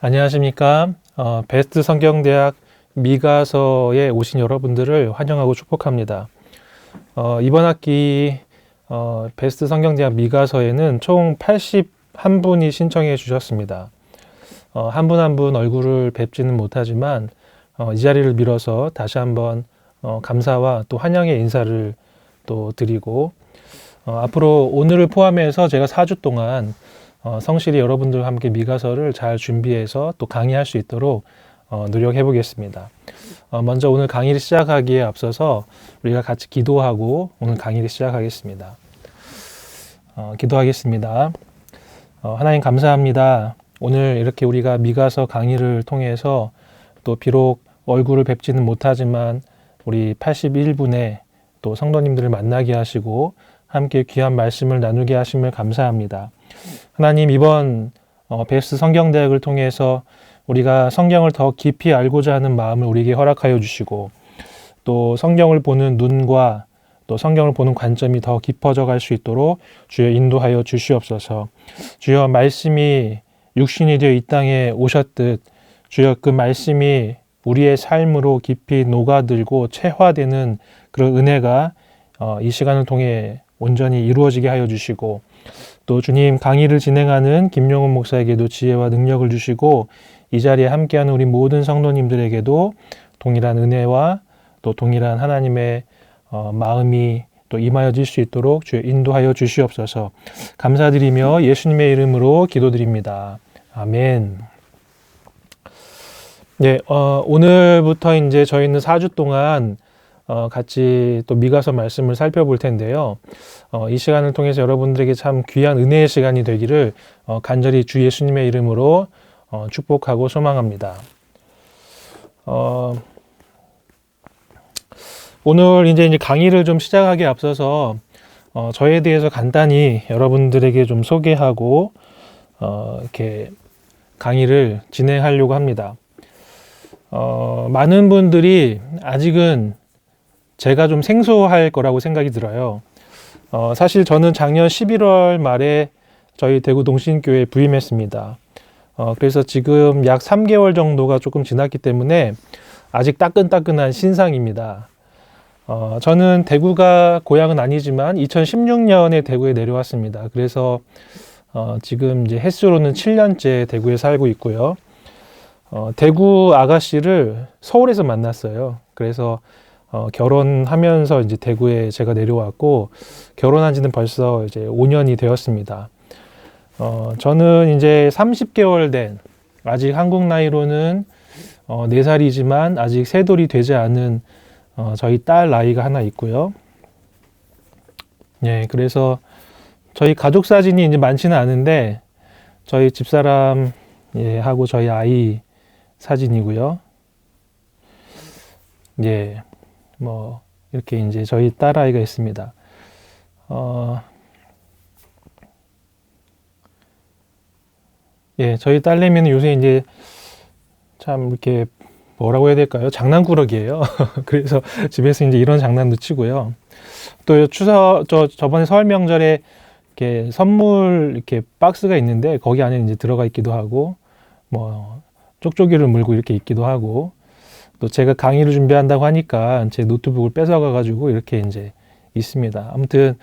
안녕하십니까. 베스트 성경대학 미가서에 오신 여러분들을 환영하고 축복합니다. 이번 학기 베스트 성경대학 미가서에는 총 81분이 신청해 주셨습니다. 한 분 한 분 얼굴을 뵙지는 못하지만 이 자리를 빌어서 다시 한번 감사와 또 환영의 인사를 또 드리고 앞으로 오늘을 포함해서 제가 4주 동안 성실히 여러분들과 함께 미가서를 잘 준비해서 또 강의할 수 있도록 노력해 보겠습니다. 먼저 오늘 강의를 시작하기에 앞서서 우리가 같이 기도하고 오늘 강의를 시작하겠습니다. 기도하겠습니다. 하나님 감사합니다. 오늘 이렇게 우리가 미가서 강의를 통해서 또 비록 얼굴을 뵙지는 못하지만 우리 81분의 또 성도님들을 만나게 하시고 함께 귀한 말씀을 나누게 하심을 감사합니다. 하나님 이번 베스트 성경대학을 통해서 우리가 성경을 더 깊이 알고자 하는 마음을 우리에게 허락하여 주시고 또 성경을 보는 눈과 또 성경을 보는 관점이 더 깊어져 갈 수 있도록 주여 인도하여 주시옵소서. 주여 말씀이 육신이 되어 이 땅에 오셨듯 주여 그 말씀이 우리의 삶으로 깊이 녹아들고 체화되는 그런 은혜가 이 시간을 통해 온전히 이루어지게 하여 주시고 또 주님 강의를 진행하는 김용훈 목사에게도 지혜와 능력을 주시고 이 자리에 함께하는 우리 모든 성도님들에게도 동일한 은혜와 또 동일한 하나님의 마음이 또 임하여질 수 있도록 주여 인도하여 주시옵소서. 감사드리며 예수님의 이름으로 기도드립니다. 아멘. 네, 오늘부터 이제 저희는 4주 동안 같이 또 미가서 말씀을 살펴볼 텐데요. 이 시간을 통해서 여러분들에게 참 귀한 은혜의 시간이 되기를 간절히 주 예수님의 이름으로 축복하고 소망합니다. 오늘 이제 강의를 좀 시작하기에 앞서서 저에 대해서 간단히 여러분들에게 좀 소개하고 이렇게 강의를 진행하려고 합니다. 많은 분들이 아직은 제가 좀 생소할 거라고 생각이 들어요. 사실 저는 작년 11월 말에 저희 대구 동신교회에 부임했습니다. 그래서 지금 약 3개월 정도가 조금 지났기 때문에 아직 따끈따끈한 신상입니다. 저는 대구가 고향은 아니지만 2016년에 대구에 내려왔습니다. 그래서 지금 이제 횟수로는 7년째 대구에 살고 있고요. 대구 아가씨를 서울에서 만났어요. 그래서 결혼하면서 이제 대구에 제가 내려왔고 결혼한 지는 벌써 이제 5년이 되었습니다. 저는 이제 30개월 된 아직 한국 나이로는 4살이지만 아직 새돌이 되지 않은 저희 딸 나이가 하나 있고요. 예, 그래서 저희 가족 사진이 이제 많지는 않은데 저희 집사람 하고 저희 아이 사진이고요. 예, 뭐 이렇게 이제 저희 딸 아이가 있습니다. 예, 저희 딸내미는 요새 이제 참 이렇게 뭐라고 해야 될까요? 장난꾸러기예요. 그래서 집에서 이제 이런 장난도 치고요. 또 저번에 설 명절에 이렇게 선물 이렇게 박스가 있는데 거기 안에 이제 들어가 있기도 하고 뭐 쪽쪽이를 물고 이렇게 있기도 하고 또 제가 강의를 준비한다고 하니까 제 노트북을 뺏어가 가지고 이렇게 이제 있습니다. 아무튼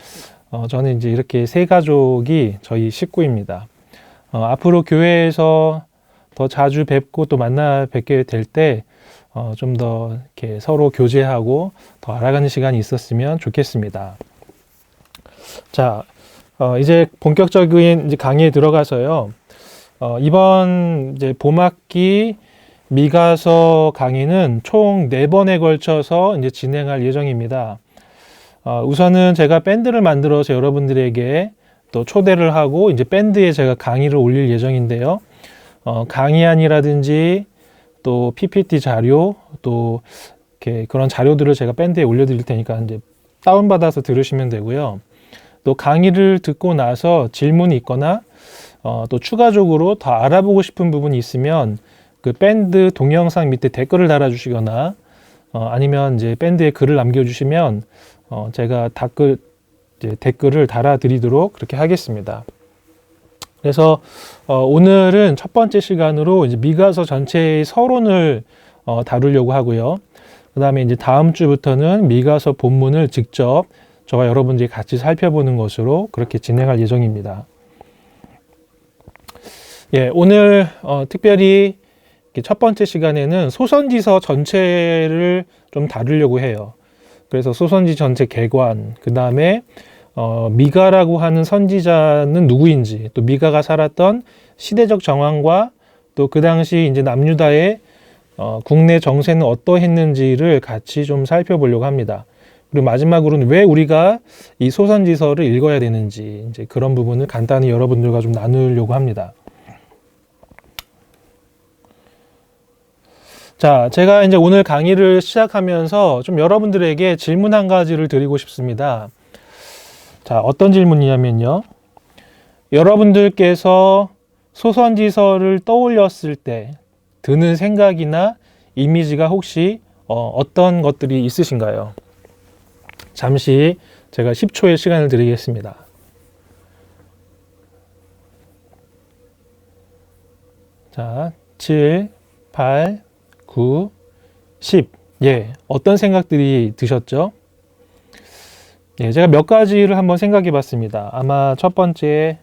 저는 이제 이렇게 세 가족이 저희 식구입니다. 앞으로 교회에서 더 자주 뵙고 또 만나 뵙게 될 때 좀 더 이렇게 서로 교제하고 더 알아가는 시간이 있었으면 좋겠습니다. 자, 이제 본격적인 이제 강의에 들어가서요. 이번 이제 봄학기 미가서 강의는 총 4번에 걸쳐서 이제 진행할 예정입니다. 우선은 제가 밴드를 만들어서 여러분들에게 또 초대를 하고 이제 밴드에 제가 강의를 올릴 예정인데요. 강의안이라든지 또 PPT 자료 또 이렇게 그런 자료들을 제가 밴드에 올려드릴 테니까 이제 다운받아서 들으시면 되고요. 또 강의를 듣고 나서 질문이 있거나 또 추가적으로 더 알아보고 싶은 부분이 있으면 그 밴드 동영상 밑에 댓글을 달아주시거나 아니면 이제 밴드에 글을 남겨주시면 제가 댓글을 달아드리도록 그렇게 하겠습니다. 그래서 오늘은 첫 번째 시간으로 이제 미가서 전체의 서론을 다루려고 하고요. 그 다음에 이제 다음 주부터는 미가서 본문을 직접 저와 여러분들이 같이 살펴보는 것으로 그렇게 진행할 예정입니다. 예, 오늘 특별히 첫 번째 시간에는 소선지서 전체를 좀 다루려고 해요. 그래서 소선지 전체 개관, 그 다음에 미가라고 하는 선지자는 누구인지, 또 미가가 살았던 시대적 정황과 또 그 당시 이제 남유다의 국내 정세는 어떠했는지를 같이 좀 살펴보려고 합니다. 그리고 마지막으로는 왜 우리가 이 소선지서를 읽어야 되는지 이제 그런 부분을 간단히 여러분들과 좀 나누려고 합니다. 자, 제가 이제 오늘 강의를 시작하면서 좀 여러분들에게 질문 한 가지를 드리고 싶습니다. 자, 어떤 질문이냐면요. 여러분들께서 소선지서를 떠올렸을 때 드는 생각이나 이미지가 혹시 어떤 것들이 있으신가요? 잠시 제가 10초의 시간을 드리겠습니다. 자, 7, 8, 9, 10. 예, 어떤 생각들이 드셨죠? 예, 제가 몇 가지를 한번 생각해 봤습니다. 아마 첫 번째,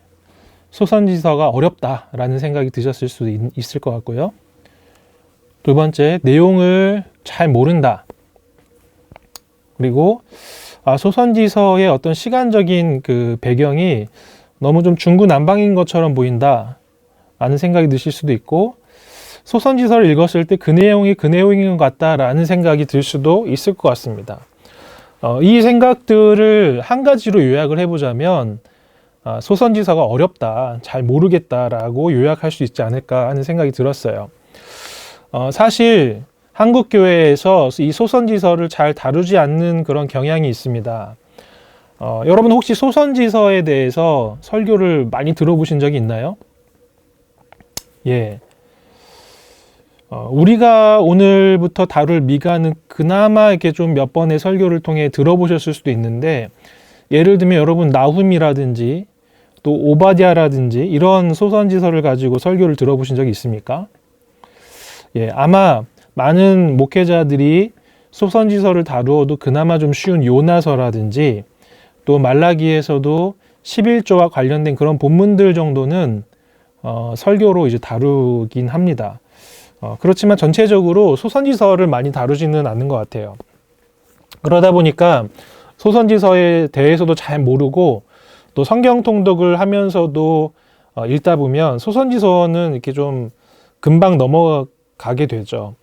소선지서가 어렵다라는 생각이 드셨을 수도 있을 것 같고요. 두 번째, 내용을 잘 모른다. 그리고 소선지서의 어떤 시간적인 그 배경이 너무 좀 중구난방인 것처럼 보인다 라는 생각이 드실 수도 있고, 소선지서를 읽었을 때 그 내용이 그 내용인 것 같다라는 생각이 들 수도 있을 것 같습니다. 이 생각들을 한 가지로 요약을 해보자면 소선지서가 어렵다, 잘 모르겠다라고 요약할 수 있지 않을까 하는 생각이 들었어요. 사실 한국 교회에서 이 소선지서를 잘 다루지 않는 그런 경향이 있습니다. 여러분 혹시 소선지서에 대해서 설교를 많이 들어보신 적이 있나요? 예. 우리가 오늘부터 다룰 미가는 그나마 이렇게 좀 몇 번의 설교를 통해 들어보셨을 수도 있는데, 예를 들면 여러분 나훔이라든지 또 오바댜라든지 이런 소선지서를 가지고 설교를 들어보신 적이 있습니까? 예, 아마 많은 목회자들이 소선지서를 다루어도 그나마 좀 쉬운 요나서라든지 또 말라기에서도 11조와 관련된 그런 본문들 정도는 설교로 이제 다루긴 합니다. 그렇지만 전체적으로 소선지서를 많이 다루지는 않는 것 같아요. 그러다 보니까 소선지서에 대해서도 잘 모르고 또 성경 통독을 하면서도 읽다 보면 소선지서는 이렇게 좀 금방 넘어가게 되죠.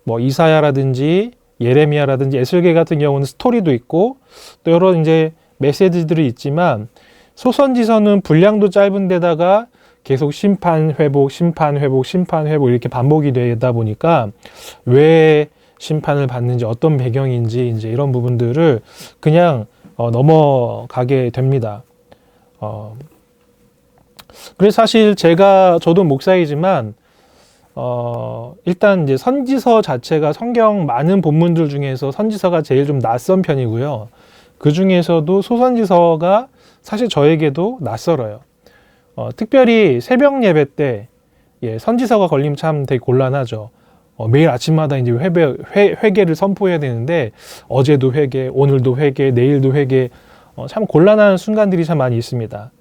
뭐 이사야라든지 예레미야라든지 에스겔 같은 경우는 스토리도 있고 또 여러 이제 메시지들이 있지만, 소선지서는 분량도 짧은 데다가 계속 심판, 회복, 심판, 회복, 심판, 회복 이렇게 반복이 되다 보니까 왜 심판을 받는지, 어떤 배경인지 이제 이런 부분들을 그냥 넘어가게 됩니다. 그래서 사실 저도 목사이지만 일단 이제 선지서 자체가 성경 많은 본문들 중에서 선지서가 제일 좀 낯선 편이고요. 그 중에서도 소선지서가 사실 저에게도 낯설어요. 특별히 새벽 예배 때 선지서가 걸리면 참 되게 곤란하죠. 매일 아침마다 이제 회개를 선포해야 되는데 어제도 회개, 오늘도 회개, 내일도 회개, 참 곤란한 순간들이 참 많이 있습니다.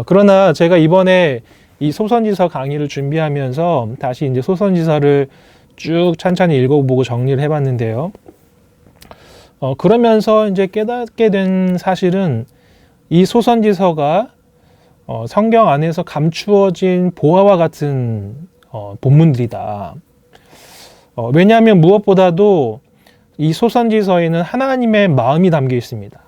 그러나 제가 이번에 이 소선지서 강의를 준비하면서 다시 이제 소선지서를 쭉 찬찬히 읽어보고 정리를 해봤는데요. 그러면서 이제 깨닫게 된 사실은 이 소선지서가 성경 안에서 감추어진 보화와 같은 본문들이다. 왜냐하면 무엇보다도 이 소선지서에는 하나님의 마음이 담겨 있습니다.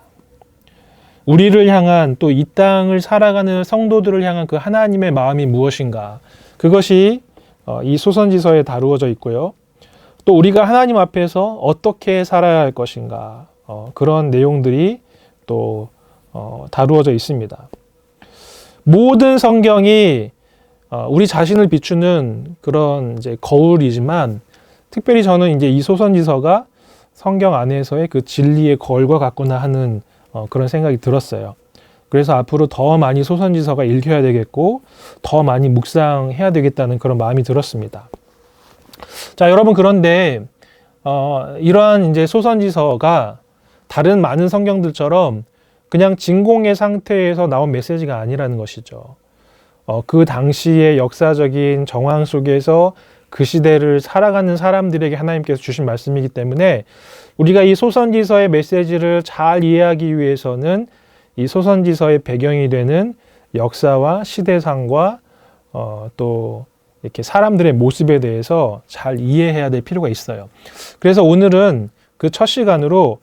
우리를 향한, 또 이 땅을 살아가는 성도들을 향한 그 하나님의 마음이 무엇인가, 그것이 이 소선지서에 다루어져 있고요. 또 우리가 하나님 앞에서 어떻게 살아야 할 것인가, 그런 내용들이 또 다루어져 있습니다. 모든 성경이 우리 자신을 비추는 그런 이제 거울이지만, 특별히 저는 이제 이 소선지서가 성경 안에서의 그 진리의 거울과 같구나 하는 그런 생각이 들었어요. 그래서 앞으로 더 많이 소선지서가 읽혀야 되겠고 더 많이 묵상해야 되겠다는 그런 마음이 들었습니다. 자, 여러분, 그런데 이러한 이제 소선지서가 다른 많은 성경들처럼 그냥 진공의 상태에서 나온 메시지가 아니라는 것이죠. 그 당시의 역사적인 정황 속에서 그 시대를 살아가는 사람들에게 하나님께서 주신 말씀이기 때문에 우리가 이 소선지서의 메시지를 잘 이해하기 위해서는 이 소선지서의 배경이 되는 역사와 시대상과 또 이렇게 사람들의 모습에 대해서 잘 이해해야 될 필요가 있어요. 그래서 오늘은 그 첫 시간으로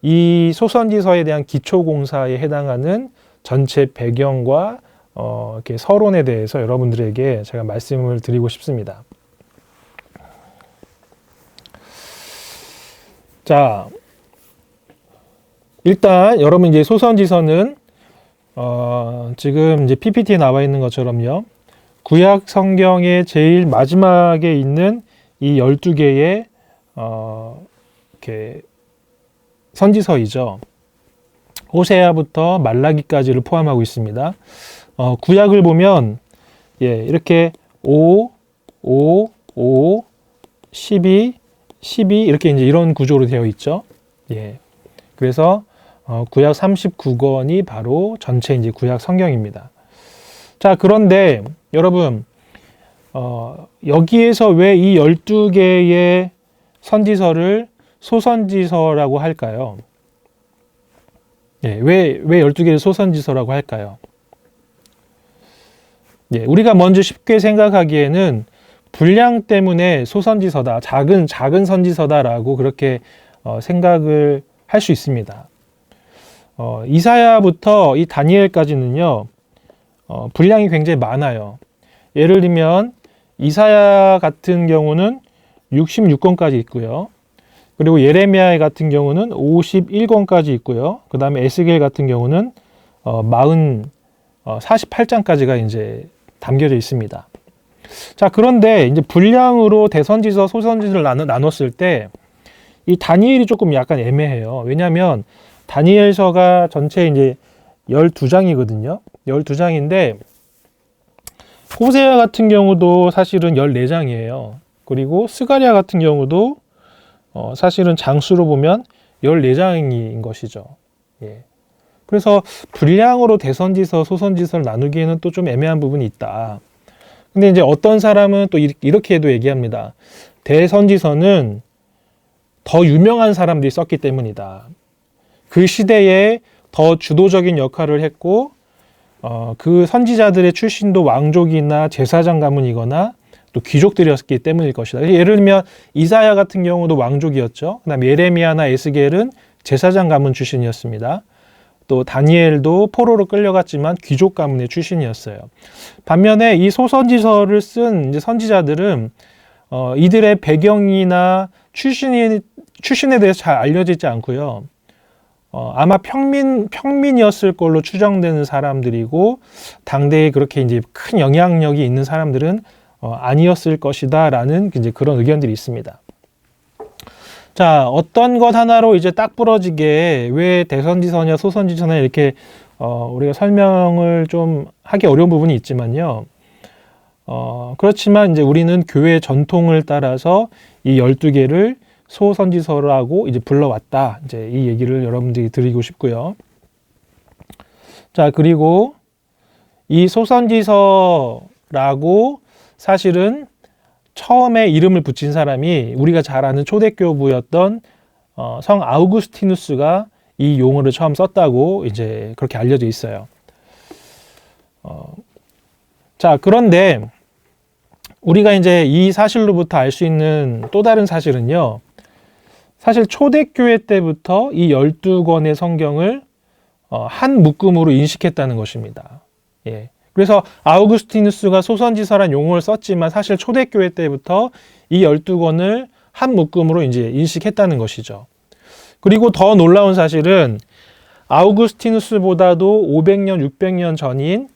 이 소선지서에 대한 기초공사에 해당하는 전체 배경과 이렇게 서론에 대해서 여러분들에게 제가 말씀을 드리고 싶습니다. 자, 일단 여러분 이제 소선지서는 지금 이제 PPT에 나와 있는 것처럼요. 구약 성경의 제일 마지막에 있는 이 12개의 이렇게 선지서이죠. 호세아부터 말라기까지를 포함하고 있습니다. 구약을 보면 이렇게 5, 5, 5, 12, 12 이렇게 이제 이런 구조로 되어 있죠. 그래서 구약 39권이 바로 전체 이제 구약 성경입니다. 자, 그런데 여러분 여기에서 왜 이 12개의 선지서를 소선지서라고 할까요? 왜 12개를 소선지서라고 할까요? 우리가 먼저 쉽게 생각하기에는 분량 때문에 소선지서다, 작은 선지서다라고 그렇게 생각을 할 수 있습니다. 이사야부터 이 다니엘까지는요, 분량이 굉장히 많아요. 예를 들면 이사야 같은 경우는 66권까지 있고요. 그리고 예레미야 같은 경우는 51권까지 있고요. 그 다음에 에스겔 같은 경우는 48장까지가 이제 담겨져 있습니다. 자, 그런데 이제 분량으로 대선지서, 소선지서를 나눴을 때 이 다니엘이 조금 약간 애매해요. 왜냐하면 다니엘서가 전체 이제 12장이거든요. 12장인데 호세아 같은 경우도 사실은 14장이에요. 그리고 스가랴 같은 경우도 사실은 장수로 보면 14장인 것이죠. 그래서 분량으로 대선지서, 소선지서를 나누기에는 또 좀 애매한 부분이 있다. 근데 이제 어떤 사람은 또 이렇게도 얘기합니다. 대선지서는 더 유명한 사람들이 썼기 때문이다. 그 시대에 더 주도적인 역할을 했고 그 선지자들의 출신도 왕족이나 제사장 가문이거나 또 귀족들이었기 때문일 것이다. 예를 들면 이사야 같은 경우도 왕족이었죠. 그다음 예레미야나 에스겔은 제사장 가문 출신이었습니다. 또 다니엘도 포로로 끌려갔지만 귀족 가문의 출신이었어요. 반면에 이 소선지서를 쓴 이제 선지자들은 이들의 배경이나 출신에 대해서 잘 알려지지 않고요. 아마 평민이었을 걸로 추정되는 사람들이고 당대에 그렇게 이제 큰 영향력이 있는 사람들은 아니었을 것이다라는 이제 그런 의견들이 있습니다. 자, 어떤 것 하나로 이제 딱 부러지게 왜 대선지서냐 소선지서냐 이렇게 우리가 설명을 좀 하기 어려운 부분이 있지만요. 그렇지만 이제 우리는 교회 전통을 따라서 이 12개를 소선지서라고 이제 불러왔다. 이제 이 얘기를 여러분들이 드리고 싶고요. 자, 그리고 이 소선지서라고 사실은 처음에 이름을 붙인 사람이 우리가 잘 아는 초대교부였던 성 아우구스티누스가 이 용어를 처음 썼다고 이제 그렇게 알려져 있어요. 자, 그런데 우리가 이제 이 사실로부터 알 수 있는 또 다른 사실은요. 사실 초대교회 때부터 이 12권의 성경을 한 묶음으로 인식했다는 것입니다. 그래서 아우구스티누스가 소선지서란 용어를 썼지만 사실 초대교회 때부터 이 12권을 한 묶음으로 이제 인식했다는 것이죠. 그리고 더 놀라운 사실은 아우구스티누스보다도 500년, 600년 전인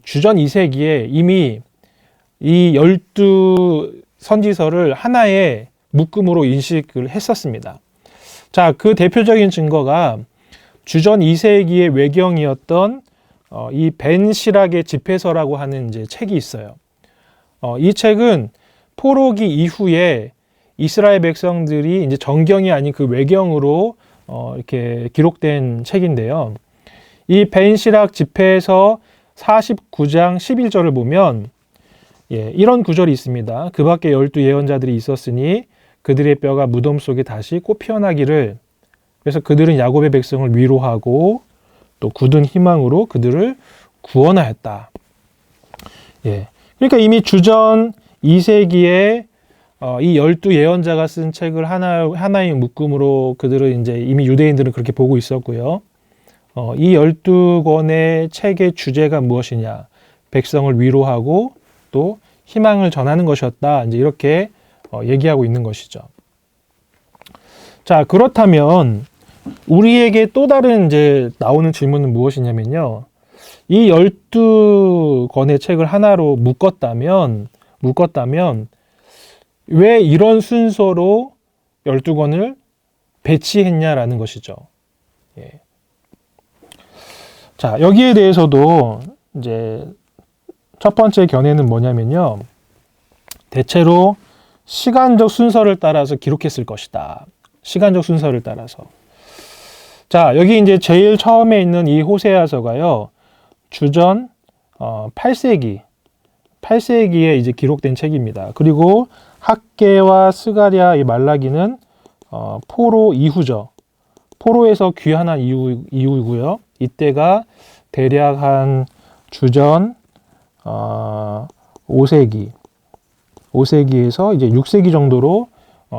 주전 2세기에 이미 이 12선지서를 하나의 묶음으로 인식을 했었습니다. 자, 그 대표적인 증거가 주전 2세기의 외경이었던 이 벤 시락의 집회서라고 하는 이제 책이 있어요. 이 책은 포로기 이후에 이스라엘 백성들이 이제 정경이 아닌 그 외경으로 이렇게 기록된 책인데요. 이 벤 시락 집회서 49장 11절을 보면 이런 구절이 있습니다. 그 밖에 12 예언자들이 있었으니 그들의 뼈가 무덤 속에 다시 꽃 피어나기를, 그래서 그들은 야곱의 백성을 위로하고 또 굳은 희망으로 그들을 구원하였다. 그러니까 이미 주전 2세기에 이 12 예언자가 쓴 책을 하나의 묶음으로 그들은 이제 이미 유대인들은 그렇게 보고 있었고요. 이 12권의 책의 주제가 무엇이냐? 백성을 위로하고 또 희망을 전하는 것이었다. 이제 이렇게 얘기하고 있는 것이죠. 자, 그렇다면 우리에게 또 다른 이제 나오는 질문은 무엇이냐면요. 이 12권의 책을 하나로 묶었다면 왜 이런 순서로 12권을 배치했냐라는 것이죠. 자, 여기에 대해서도 이제 첫 번째 견해는 뭐냐면요. 대체로 시간적 순서를 따라서 기록했을 것이다. 시간적 순서를 따라서. 자, 여기 이제 제일 처음에 있는 이 호세아서가요. 주전 8세기에 이제 기록된 책입니다. 그리고 학개와 스가랴, 이 말라기는 포로 이후죠. 포로에서 귀환한 이후고요. 이때가 대략 한 주전 5세기에서 이제 6세기 정도로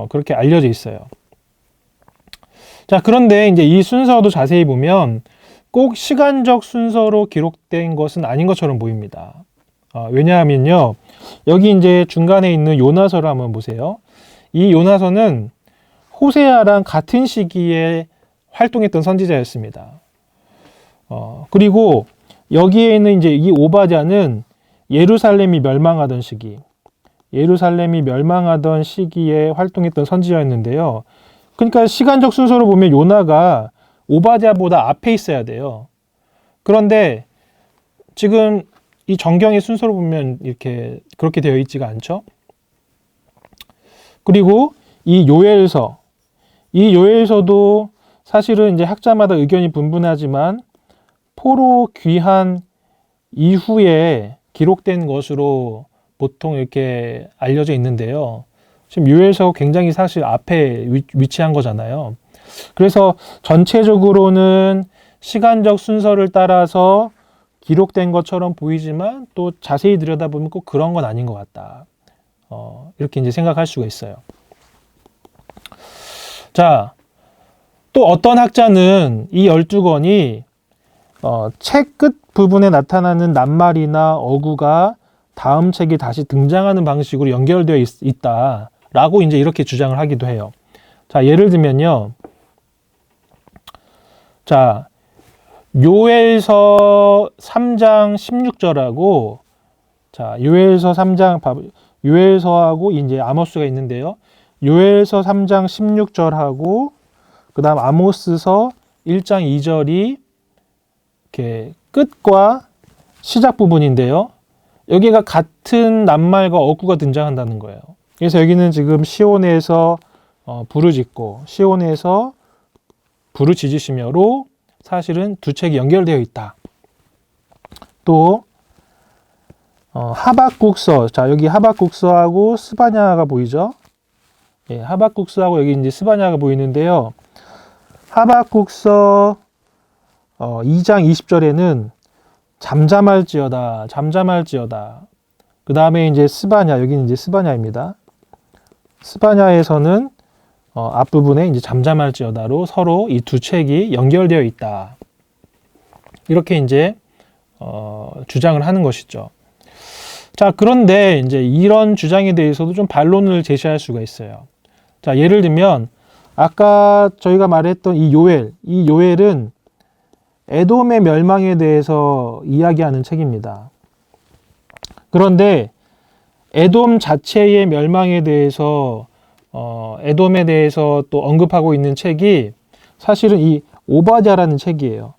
그렇게 알려져 있어요. 자, 그런데 이제 이 순서도 자세히 보면 꼭 시간적 순서로 기록된 것은 아닌 것처럼 보입니다. 왜냐하면요, 여기 이제 중간에 있는 요나서를 한번 보세요. 이 요나서는 호세아랑 같은 시기에 활동했던 선지자였습니다. 그리고 여기에 있는 이제 이 오바댜는 예루살렘이 멸망하던 시기에 활동했던 선지자였는데요. 그러니까 시간적 순서로 보면 요나가 오바댜보다 앞에 있어야 돼요. 그런데 지금 이 정경의 순서로 보면 이렇게 그렇게 되어 있지가 않죠. 그리고 이 요엘서도 사실은 이제 학자마다 의견이 분분하지만 포로 귀환 이후에 기록된 것으로 보통 이렇게 알려져 있는데요. 지금 요엘서가 굉장히 사실 앞에 위치한 거잖아요. 그래서 전체적으로는 시간적 순서를 따라서 기록된 것처럼 보이지만 또 자세히 들여다보면 꼭 그런 건 아닌 것 같다. 이렇게 이제 생각할 수가 있어요. 자, 또 어떤 학자는 이 12권이 책 끝 부분에 나타나는 낱말이나 어구가 다음 책에 다시 등장하는 방식으로 연결되어 있다라고 이제 이렇게 주장을 하기도 해요. 자, 예를 들면요. 자, 요엘서 3장 16절하고 요엘서하고 이제 아모스가 있는데요. 요엘서 3장 16절하고 그다음 아모스서 1장 2절이 이렇게 끝과 시작 부분인데요. 여기가 같은 낱말과 어구가 등장한다는 거예요. 그래서 여기는 지금 시온에서 부르짖고 시온에서 부르짖으시며로 사실은 두 책이 연결되어 있다. 또 하박국서, 자 여기 하박국서하고 스바냐가 보이죠? 예, 하박국서하고 여기 이제 스바냐가 보이는데요. 하박국서 2장 20절에는 잠잠할지어다. 그 다음에 이제 스바냐, 여기는 이제 스바냐입니다. 스바냐에서는 앞부분에 이제 잠잠할지어다로 서로 이 두 책이 연결되어 있다. 이렇게 이제 주장을 하는 것이죠. 자, 그런데 이제 이런 주장에 대해서도 좀 반론을 제시할 수가 있어요. 자, 예를 들면 아까 저희가 말했던 이 요엘은 에돔의 멸망에 대해서 이야기하는 책입니다. 그런데 에돔 자체의 멸망에 대해서 에돔에 대해서 또 언급하고 있는 책이 사실은 이 오바댜라는 책이에요.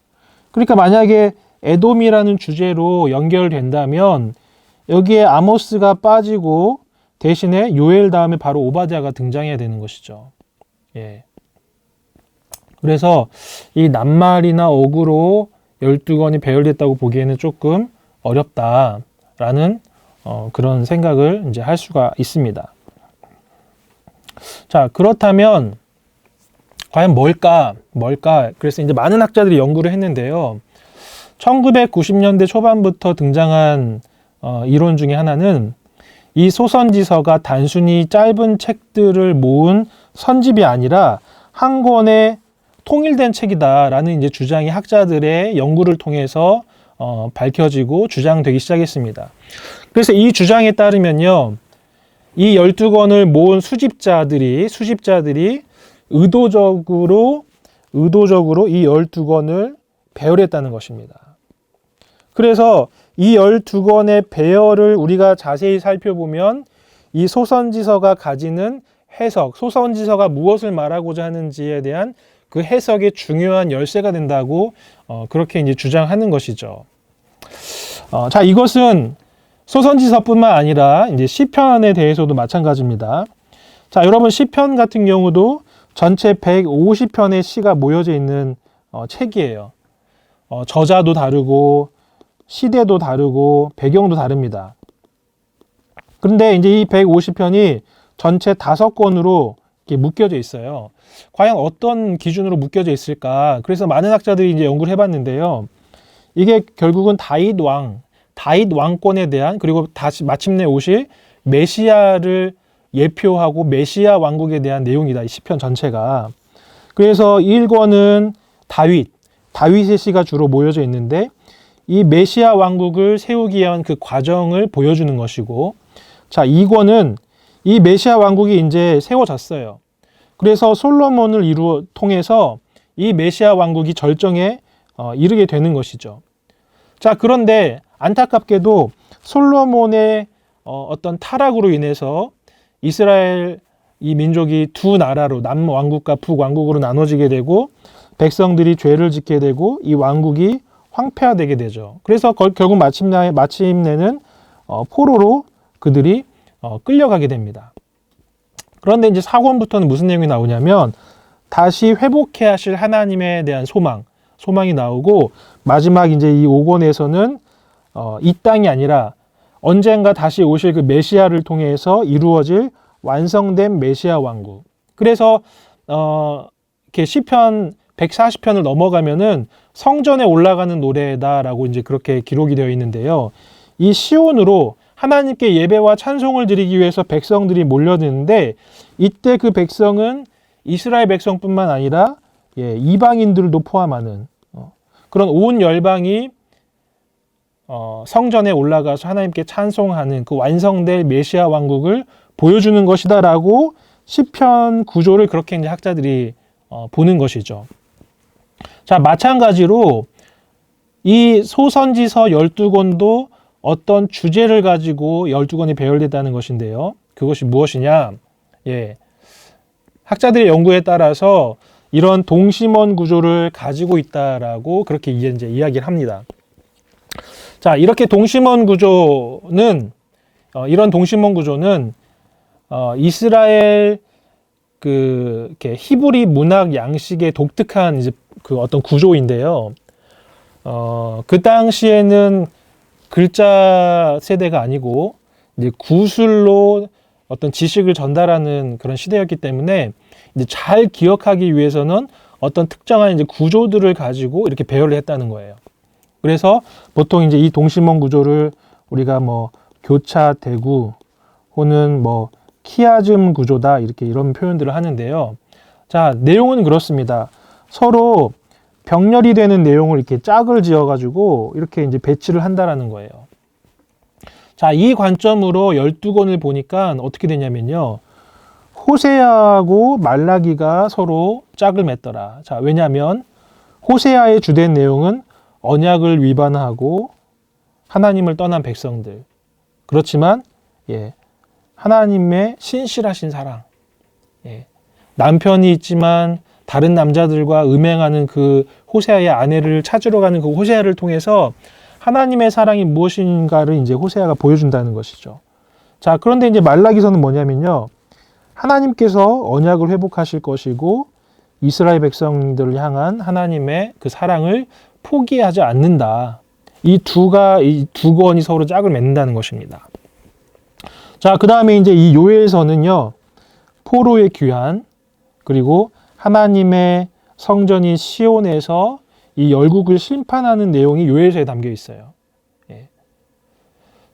그러니까 만약에 에돔이라는 주제로 연결된다면 여기에 아모스가 빠지고 대신에 요엘 다음에 바로 오바댜가 등장해야 되는 것이죠. 예. 그래서 이 낱말이나 어구로 12권이 배열됐다고 보기에는 조금 어렵다라는 그런 생각을 이제 할 수가 있습니다. 자, 그렇다면 과연 뭘까? 그래서 이제 많은 학자들이 연구를 했는데요. 1990년대 초반부터 등장한 이론 중에 하나는 이 소선지서가 단순히 짧은 책들을 모은 선집이 아니라 한 권의 통일된 책이다라는 이제 주장이 학자들의 연구를 통해서 밝혀지고 주장되기 시작했습니다. 그래서 이 주장에 따르면요, 이 12권을 모은 수집자들이 의도적으로 이 12권을 배열했다는 것입니다. 그래서 이 12권의 배열을 우리가 자세히 살펴보면 이 소선지서가 가지는 해석, 소선지서가 무엇을 말하고자 하는지에 대한 그 해석의 중요한 열쇠가 된다고 그렇게 이제 주장하는 것이죠. 자, 이것은 소선지서뿐만 아니라 이제 시편에 대해서도 마찬가지입니다. 자, 여러분 시편 같은 경우도 전체 150편의 시가 모여져 있는 책이에요. 저자도 다르고 시대도 다르고 배경도 다릅니다. 그런데 이제 이 150편이 전체 5권으로 이렇게 묶여져 있어요. 과연 어떤 기준으로 묶여져 있을까? 그래서 많은 학자들이 이제 연구를 해봤는데요. 이게 결국은 다윗 왕권에 대한, 그리고 다시 마침내 오실 메시아를 예표하고 메시아 왕국에 대한 내용이다. 이 시편 전체가. 그래서 1권은 다윗의 시가 주로 모여져 있는데 이 메시아 왕국을 세우기 위한 그 과정을 보여주는 것이고, 자, 2권은 이 메시아 왕국이 이제 세워졌어요. 그래서 솔로몬을 통해서 이 메시아 왕국이 절정에 이르게 되는 것이죠. 자, 그런데 안타깝게도 솔로몬의 어떤 타락으로 인해서 이스라엘 이 민족이 두 나라로 남왕국과 북왕국으로 나눠지게 되고 백성들이 죄를 짓게 되고 이 왕국이 황폐화되게 되죠. 그래서 결국 마침내는 포로로 그들이 끌려가게 됩니다. 그런데 이제 4권부터는 무슨 내용이 나오냐면 다시 회복해 하실 하나님에 대한 소망이 나오고, 마지막 이제 이 5권에서는 이 땅이 아니라 언젠가 다시 오실 그 메시아를 통해서 이루어질 완성된 메시아 왕국. 그래서 이렇게 시편 140편을 넘어가면은 성전에 올라가는 노래다라고 이제 그렇게 기록이 되어 있는데요. 이 시온으로 하나님께 예배와 찬송을 드리기 위해서 백성들이 몰려드는데, 이때 그 백성은 이스라엘 백성뿐만 아니라 이방인들도 포함하는 그런 온 열방이 성전에 올라가서 하나님께 찬송하는 그 완성될 메시아 왕국을 보여주는 것이다라고 시편 구조를 그렇게 이제 학자들이 보는 것이죠. 자, 마찬가지로 이 소선지서 12권도 어떤 주제를 가지고 12권이 배열됐다는 것인데요. 그것이 무엇이냐? 학자들의 연구에 따라서 이런 동심원 구조를 가지고 있다라고 그렇게 이제 이야기를 합니다. 자, 이렇게 동심원 구조는 이스라엘 이렇게 히브리 문학 양식의 독특한 이제 그 어떤 구조인데요. 그 당시에는 글자 세대가 아니고 이제 구술로 어떤 지식을 전달하는 그런 시대였기 때문에 이제 잘 기억하기 위해서는 어떤 특정한 이제 구조들을 가지고 이렇게 배열을 했다는 거예요. 그래서 보통 이제 이 동심원 구조를 우리가 뭐 교차대구 혹은 뭐 키아즘 구조다 이런 표현들을 하는데요. 자, 내용은 그렇습니다. 서로 병렬이 되는 내용을 이렇게 짝을 지어가지고 이렇게 이제 배치를 한다라는 거예요. 자, 이 관점으로 12권을 보니까 어떻게 되냐면요. 호세아하고 말라기가 서로 짝을 맺더라. 자, 왜냐하면 호세아의 주된 내용은 언약을 위반하고 하나님을 떠난 백성들. 그렇지만 하나님의 신실하신 사랑. 남편이 있지만 다른 남자들과 음행하는 그 호세아의 아내를 찾으러 가는 그 호세아를 통해서 하나님의 사랑이 무엇인가를 이제 호세아가 보여준다는 것이죠. 자, 그런데 이제 말라기서는 뭐냐면요. 하나님께서 언약을 회복하실 것이고 이스라엘 백성들을 향한 하나님의 그 사랑을 포기하지 않는다. 이 두 권이 서로 짝을 맺는다는 것입니다. 자, 그 다음에 이제 이 요엘서는요, 포로의 귀환, 그리고 하나님의 성전인 시온에서 이 열국을 심판하는 내용이 요엘서에 담겨 있어요. 예.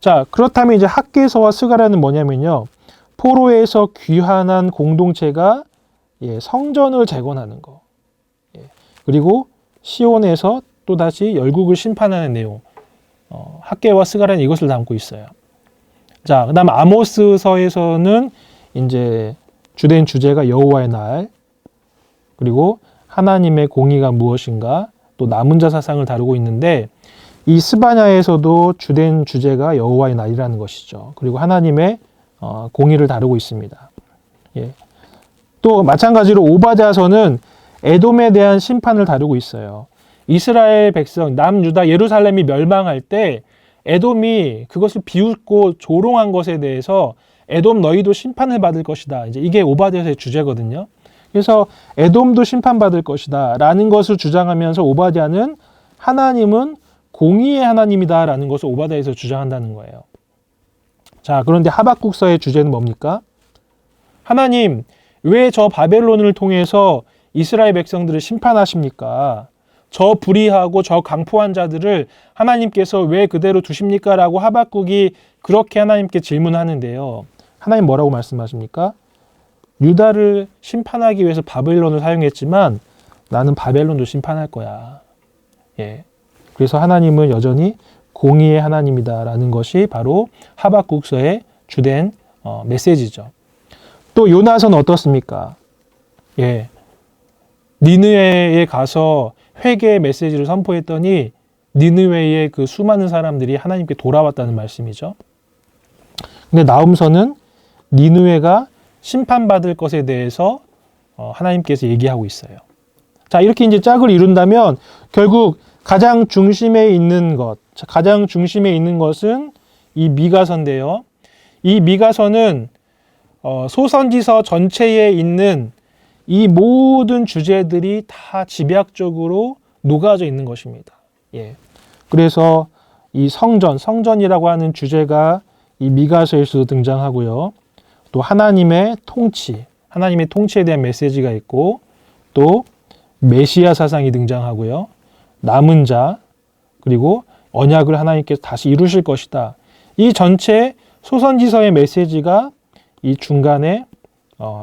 자, 그렇다면 이제 학개서와 스가랴는 뭐냐면요, 포로에서 귀환한 공동체가 성전을 재건하는 거. 예. 그리고 시온에서 또다시 열국을 심판하는 내용. 학개와 스가랴는 이것을 담고 있어요. 자, 그 다음 아모스서에서는 이제 주된 주제가 여호와의 날, 그리고 하나님의 공의가 무엇인가, 또 남은 자 사상을 다루고 있는데 이 스바냐에서도 주된 주제가 여호와의 날이라는 것이죠. 그리고 하나님의 공의를 다루고 있습니다. 예. 또 마찬가지로 오바댜서는 에돔에 대한 심판을 다루고 있어요. 이스라엘 백성, 남유다 예루살렘이 멸망할 때 에돔이 그것을 비웃고 조롱한 것에 대해서 에돔 너희도 심판을 받을 것이다. 이제 이게 오바댜서의 주제거든요. 그래서 에돔도 심판받을 것이다 라는 것을 주장하면서 오바댜는 하나님은 공의의 하나님이다 라는 것을 오바댜에서 주장한다는 거예요. 자, 그런데 하박국서의 주제는 뭡니까? 하나님, 왜 저 바벨론을 통해서 이스라엘 백성들을 심판하십니까? 저 불의하고 저 강포한 자들을 하나님께서 왜 그대로 두십니까? 라고 하박국이 그렇게 하나님께 질문하는데요. 하나님 뭐라고 말씀하십니까? 유다를 심판하기 위해서 바벨론을 사용했지만 나는 바벨론도 심판할 거야. 예. 그래서 하나님은 여전히 공의의 하나님이다라는 것이 바로 하박국서의 주된 메시지죠. 또 요나서는 어떻습니까? 예. 니느웨에 가서 회개의 메시지를 선포했더니 니느웨의 그 수많은 사람들이 하나님께 돌아왔다는 말씀이죠. 근데 나훔서는 니느웨가 심판받을 것에 대해서 하나님께서 얘기하고 있어요. 자, 이렇게 이제 짝을 이룬다면 결국 가장 중심에 있는 것은 이 미가서인데요. 이 미가서는 소선지서 전체에 있는 이 모든 주제들이 다 집약적으로 녹아져 있는 것입니다. 예. 그래서 이 성전이라고 하는 주제가 이 미가서에서도 등장하고요. 또 하나님의 통치에 대한 메시지가 있고, 또 메시아 사상이 등장하고요. 남은 자, 그리고 언약을 하나님께서 다시 이루실 것이다. 이 전체 소선지서의 메시지가 이 중간에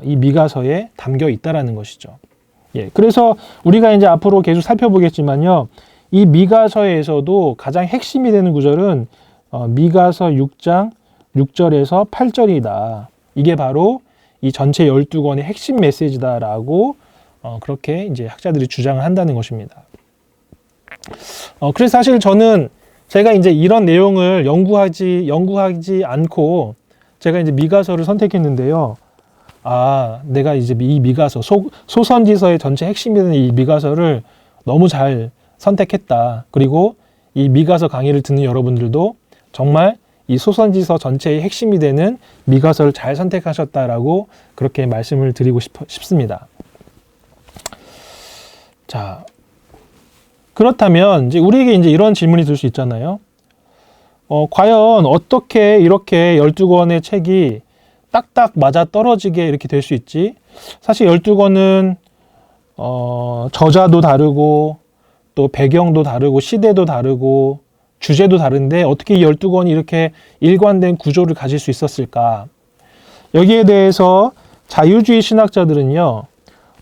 이 미가서에 담겨 있다라는 것이죠. 예, 그래서 우리가 이제 앞으로 계속 살펴보겠지만요. 이 미가서에서도 가장 핵심이 되는 구절은 미가서 6장 6절에서 8절이다. 이게 바로 이 전체 12권의 핵심 메시지다라고 그렇게 이제 학자들이 주장을 한다는 것입니다. 그래서 사실 저는 제가 이제 이런 내용을 연구하지 않고 제가 이제 미가서를 선택했는데요. 내가 이제 이 미가서, 소선지서의 전체 핵심이 되는 이 미가서를 너무 잘 선택했다. 그리고 이 미가서 강의를 듣는 여러분들도 정말 이 소선지서 전체의 핵심이 되는 미가서를 잘 선택하셨다라고 그렇게 말씀을 드리고 싶습니다. 자, 그렇다면 이제 우리에게 이제 이런 질문이 들 수 있잖아요. 과연 어떻게 이렇게 12권의 책이 딱딱 맞아 떨어지게 이렇게 될 수 있지? 사실 12권은 저자도 다르고 또 배경도 다르고 시대도 다르고 주제도 다른데 어떻게 이 12권이 이렇게 일관된 구조를 가질 수 있었을까? 여기에 대해서 자유주의 신학자들은요,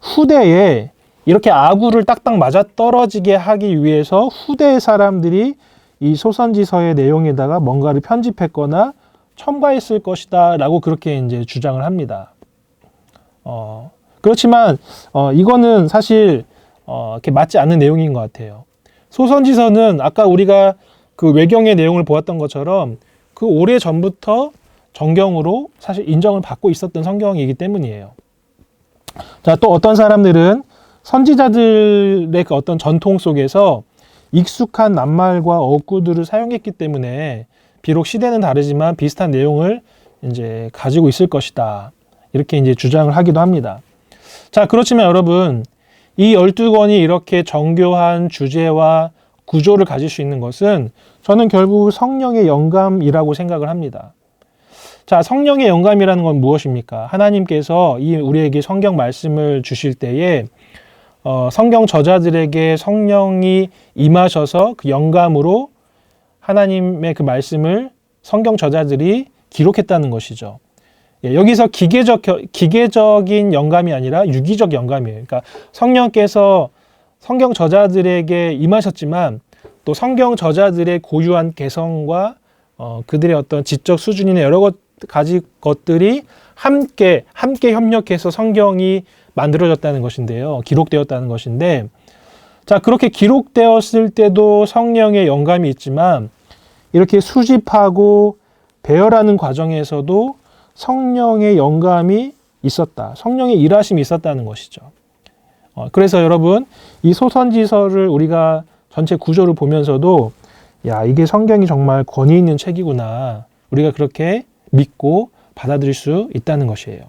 후대에 이렇게 아구를 딱딱 맞아 떨어지게 하기 위해서 후대의 사람들이 이 소선지서의 내용에다가 뭔가를 편집했거나 첨가했을 것이다 라고 그렇게 이제 주장을 합니다. 그렇지만 이거는 사실 이렇게 맞지 않는 내용인 것 같아요. 소선지서는 아까 우리가 그 외경의 내용을 보았던 것처럼 그 오래 전부터 정경으로 사실 인정을 받고 있었던 성경이기 때문이에요. 자, 또 어떤 사람들은 선지자들의 그 어떤 전통 속에서 익숙한 낱말과 어구들을 사용했기 때문에 비록 시대는 다르지만 비슷한 내용을 이제 가지고 있을 것이다. 이렇게 이제 주장을 하기도 합니다. 자, 그렇지만 여러분, 이 12권이 이렇게 정교한 주제와 구조를 가질 수 있는 것은 저는 결국 성령의 영감이라고 생각을 합니다. 자, 성령의 영감이라는 건 무엇입니까? 하나님께서 우리에게 성경 말씀을 주실 때에 성경 저자들에게 성령이 임하셔서 그 영감으로 하나님의 그 말씀을 성경 저자들이 기록했다는 것이죠. 예, 여기서 기계적인 영감이 아니라 유기적 영감이에요. 그러니까 성령께서 성경 저자들에게 임하셨지만 또 성경 저자들의 고유한 개성과 그들의 어떤 지적 수준이나 여러 가지 것들이 함께 협력해서 성경이 만들어졌다는 것인데요. 기록되었다는 것인데, 자, 그렇게 기록되었을 때도 성령의 영감이 있지만 이렇게 수집하고 배열하는 과정에서도 성령의 영감이 있었다. 성령의 일하심이 있었다는 것이죠. 그래서 여러분, 이 소선지서를 우리가 전체 구조를 보면서도 야, 이게 성경이 정말 권위 있는 책이구나. 우리가 그렇게 믿고 받아들일 수 있다는 것이에요.